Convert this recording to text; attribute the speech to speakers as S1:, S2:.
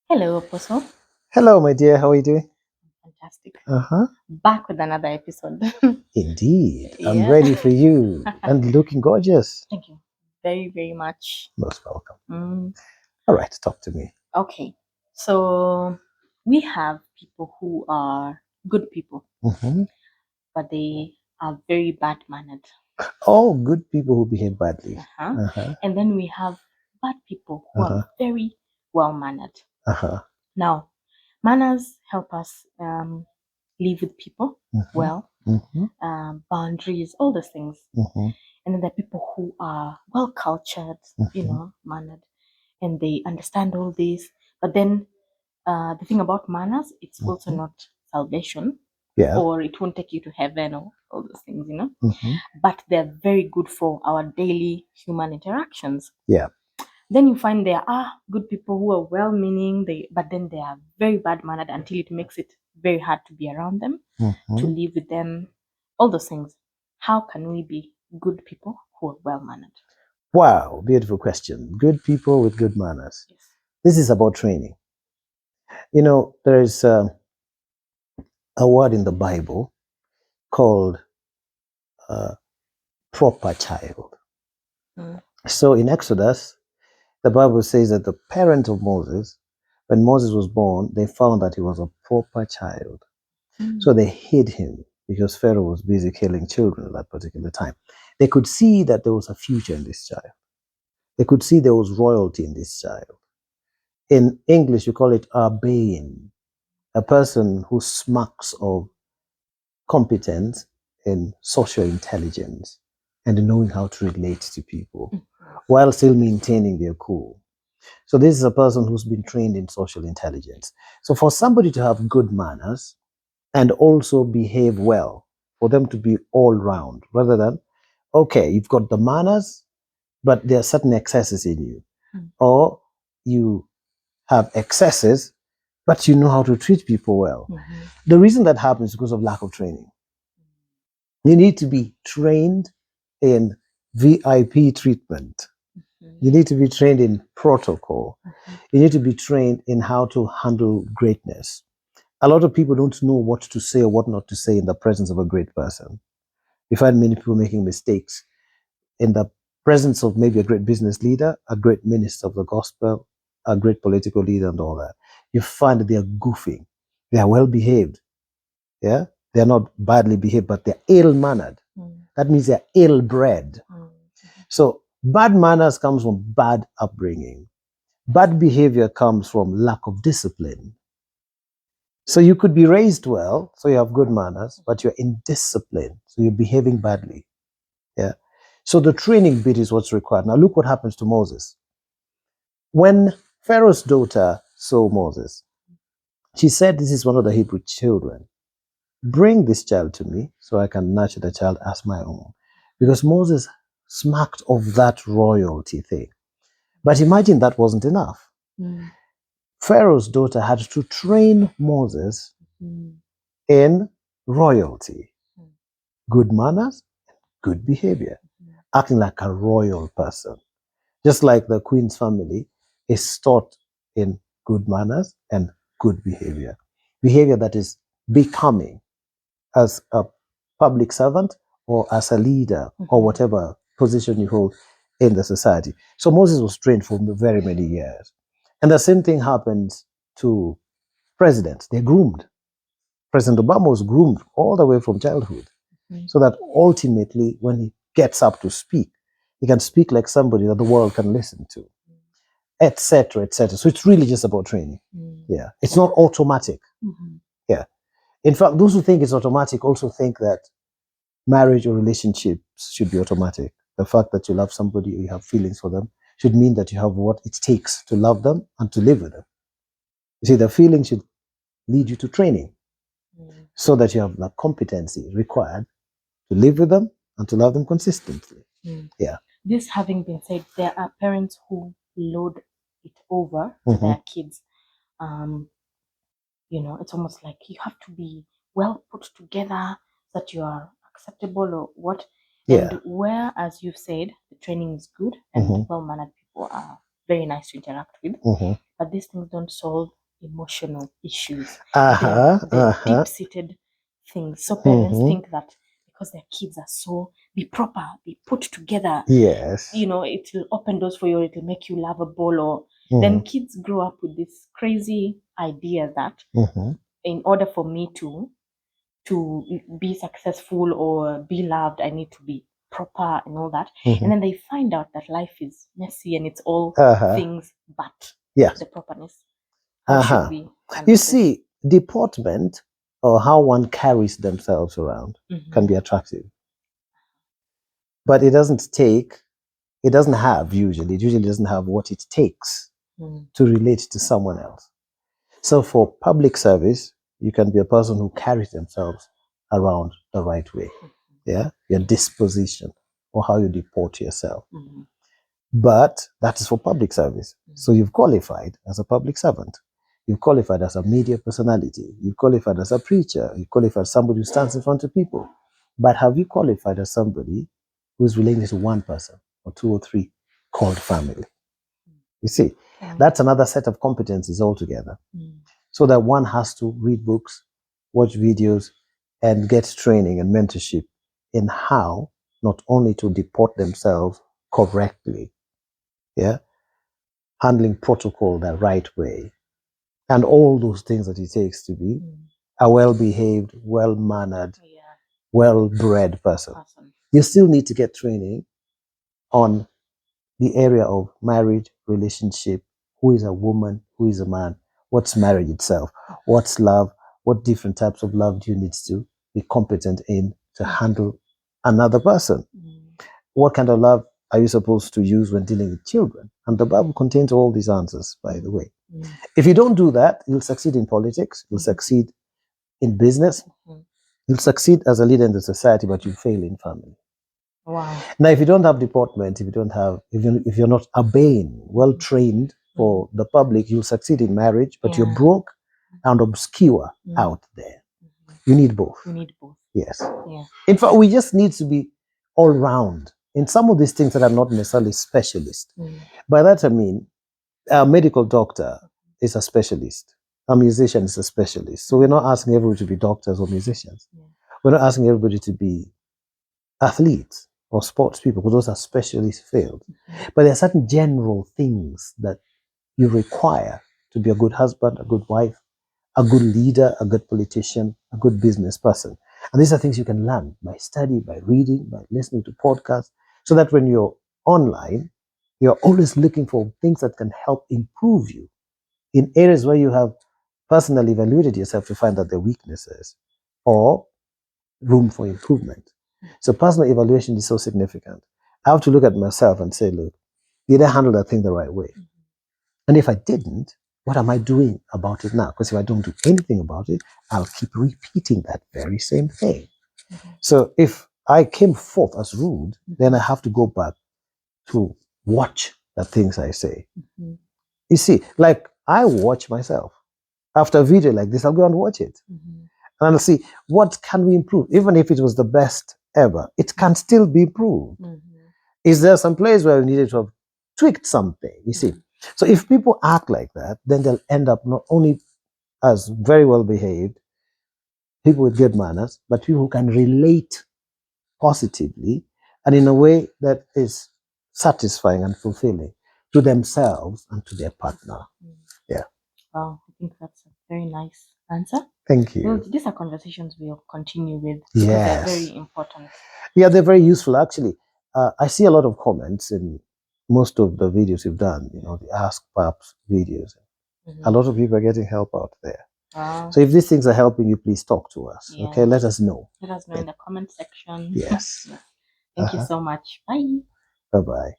S1: Hello, Apostle.
S2: Hello, my dear. How are you doing?
S1: Fantastic.
S2: Uh-huh.
S1: Back with another episode.
S2: Indeed. I'm
S1: Yeah.
S2: ready for you and looking gorgeous.
S1: Thank you very, very much.
S2: Most welcome.
S1: Mm,
S2: All right, talk to me.
S1: okay. So we have people who are good people,
S2: Hmm.
S1: but they are very bad mannered.
S2: All good people who behave badly.
S1: Uh-huh.
S2: Uh-huh.
S1: And then we have bad people who
S2: Uh-huh.
S1: are very well mannered.
S2: Uh-huh.
S1: Now, manners help us live with people
S2: Hmm.
S1: well,
S2: Hmm.
S1: boundaries, all those things.
S2: Hmm.
S1: And then there are people who are well cultured,
S2: Hmm.
S1: mannered, and they understand all this. But then the thing about manners, it's also
S2: Hmm.
S1: not salvation,
S2: Yeah.
S1: or it won't take you to heaven or all those things.
S2: Hmm.
S1: But they're very good for our daily human interactions.
S2: Yeah.
S1: Then you find there are good people who are well-meaning, but then they are very bad-mannered until it makes it very hard to be around them, to
S2: Hmm.
S1: live with them, all those things. How can we be good people who are well-mannered?
S2: Wow, beautiful question. Good people with good manners.
S1: Yes.
S2: This is about training. There is a word in the Bible called uh, proper child.
S1: Mm.
S2: So in Exodus, the Bible says that the parents of Moses, when Moses was born, they found that he was a proper child. So
S1: Mm.
S2: they hid him because Pharaoh was busy killing children at that particular time. They could see that there was a future in this child. They could see there was royalty in this child. In English, you call it urbane, a person who smacks of competence in social intelligence and in knowing how to relate to people while still maintaining their cool. So this is a person who's been trained in social intelligence. So for somebody to have good manners and also behave well, for them to be all round, rather than, okay, you've got the manners, but there are certain excesses in you,
S1: Mm.
S2: or you have excesses, but you know how to treat people well.
S1: Mhm.
S2: The reason that happens is because of lack of training. You need to be trained in VIP treatment. You need to be trained in protocol. You need to be trained in how to handle greatness. A lot of people don't know what to say or what not to say in the presence of a great person. You find many people making mistakes in the presence of maybe a great business leader, a great minister of the gospel, a great political leader, and all that. You find that they are goofing. They are well behaved. Yeah. They're not badly behaved, but they're ill mannered.
S1: Mm.
S2: That means they're ill bred.
S1: Mm.
S2: So bad manners comes from bad upbringing. Bad behavior comes from lack of discipline. So you could be raised well, so you have good manners, but you're indisciplined, so you're behaving badly. Yeah. So the training bit is what's required. Now look what happens to Moses. When Pharaoh's daughter saw Moses, she said, "This is one of the Hebrew children. Bring this child to me so I can nurture the child as my own." Because Moses smacked of that royalty thing. But imagine that wasn't enough.
S1: Mm.
S2: Pharaoh's daughter had to train Moses
S1: Mm.
S2: in royalty,
S1: Mm.
S2: good manners, good behavior, acting like a royal person. Just like the Queen's family is taught in good manners and good behavior. Behavior that is becoming as a public servant or as a leader or whatever position you hold in the society. So Moses was trained for very many years. And the same thing happens to presidents. They're groomed. President Obama was groomed all the way from childhood so that ultimately when he gets up to speak, he can speak like somebody that the world can listen to, etc., etc. So it's really just about training.
S1: Mm.
S2: Yeah. It's not automatic.
S1: Mhm.
S2: Yeah. In fact, those who think it's automatic also think that marriage or relationships should be automatic. The fact that you love somebody or you have feelings for them should mean that you have what it takes to love them and to live with them. You see, the feeling should lead you to training
S1: Mm.
S2: so that you have the competency required to live with them and to love them consistently.
S1: Mm.
S2: Yeah.
S1: This having been said, there are parents who load it over to
S2: Mhm.
S1: their kids. It's almost like you have to be well put together so that you are acceptable or what.
S2: Yeah.
S1: And where, as you've said, the training is good and
S2: Mhm.
S1: well-mannered people are very nice to interact with.
S2: Mhm.
S1: But these things don't solve emotional issues.
S2: Uh-huh.
S1: The deep-seated things. So parents
S2: Mhm.
S1: think that because their kids are so be proper, be put together,
S2: Yes.
S1: you know, it will open doors for you, it will make you lovable, or
S2: Mhm.
S1: then kids grow up with this crazy idea that
S2: Mhm.
S1: in order for me to be successful or be loved, I need to be proper and all that.
S2: Mhm.
S1: And then they find out that life is messy and it's all
S2: Uh-huh.
S1: things but
S2: Yes.
S1: the properness. How
S2: Uh-huh.
S1: should we handle
S2: You
S1: this?
S2: see, deportment or how one carries themselves around can be attractive. But it doesn't have usually, it usually doesn't have what it takes to relate to someone else. So for public service, you can be a person who carries themselves around the right way. Yeah, your disposition or how you deport yourself. But that is for public service. So you've qualified as a public servant. You've qualified as a media personality. You've qualified as a preacher. You've qualified as somebody who stands in front of people. But have you qualified as somebody who's related to one person or two or three called family? You see, that's another set of competencies altogether. So that one has to read books, watch videos, and get training and mentorship in how not only to deport themselves correctly, yeah, handling protocol the right way, and all those things that it takes to be a well-behaved, well-mannered, well-bred person. You still need to get training on the area of marriage, relationship, who is a woman, who is a man, what's marriage itself, what's love, what different types of love do you need to be competent in to handle another person? What kind of love are you supposed to use when dealing with children? And the Bible contains all these answers, by the way. If you don't do that, you'll succeed in politics, you'll succeed in business, you'll succeed as a leader in the society, but you fail in family.
S1: Wow.
S2: Now, if you don't have deportment, if you're not urbane, well trained for the public, you'll succeed in marriage, but you're broke and obscure out there. You need both.
S1: You need both.
S2: Yes.
S1: Yeah.
S2: In fact, we just need to be all round in some of these things that are not necessarily specialist. By that I mean, a medical doctor is a specialist. A musician is a specialist. So we're not asking everybody to be doctors or musicians. We're not asking everybody to be athletes or sports people, because those are specialist fields. But there are certain general things that you require to be a good husband, a good wife, a good leader, a good politician, a good business person. And these are things you can learn by study, by reading, by listening to podcasts, so that when you're online, you're always looking for things that can help improve you in areas where you have personally evaluated yourself to find that there are weaknesses or room for improvement. So personal evaluation is so significant. I have to look at myself and say, look, did I handle that thing the right way? And if I didn't, what am I doing about it now? Because if I don't do anything about it, I'll keep repeating that very same thing. So if I came forth as rude, then I have to go back to watch the things I say. You see, like I watch myself. After a video like this, I'll go and watch it. And I'll see what can we improve. Even if it was the best ever, it can still be improved. Is there some place where we needed to have tweaked something? You see. So if people act like that, then they'll end up not only as very well behaved, people with good manners, but people who can relate positively and in a way that is satisfying and fulfilling to themselves and to their partner. Yeah.
S1: Wow, I think that's a very nice answer.
S2: Thank you.
S1: Well, these are conversations we'll continue with because they're very important.
S2: Yeah, they're very useful actually. I see a lot of comments in most of the videos you've done, the Ask Paps videos. A lot of people are getting help out there. So if these things are helping you, please talk to us.
S1: Yeah.
S2: Okay, let us know.
S1: Let us know in the comment section.
S2: Yes.
S1: Thank you so much. Bye.
S2: Bye-bye.